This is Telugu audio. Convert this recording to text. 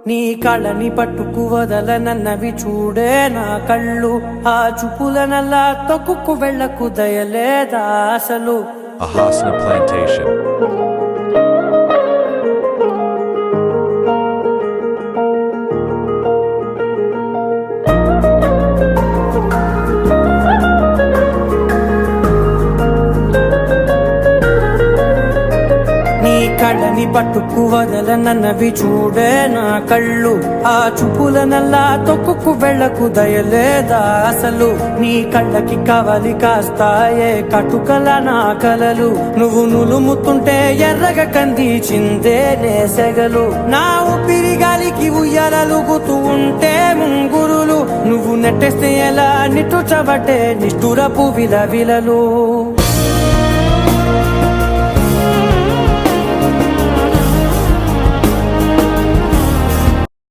నీ కళ్ళని పట్టుకు వదలనన్నవి చూడే నా కళ్ళు, ఆ చూపులనల్లా తొక్కుకు వెళ్ళకు దయలేదా అసలు. Ahasna Plantation. కళ్ళని పట్టుకు వదలనన్నవి చూడే నా కళ్ళు, ఆ చూపులనల్లా తొక్కుకు వెళ్ళకు దయలేదా అసలు. నీ కళ్ళకి కవలి కాస్తాయే కటుకల నా కలలు, నువ్వు నులుముతుంటే ఎర్రగ కందిచిందే నేసెగలు. నా ఊపిరి గాలికి ఉయ్యాలలుగుతూ ఉంటే ముంగురులు, నువ్వు నెట్టేస్తే ఎలా నిట్టుచబట్టే నిష్ఠురపు విలవిలలు.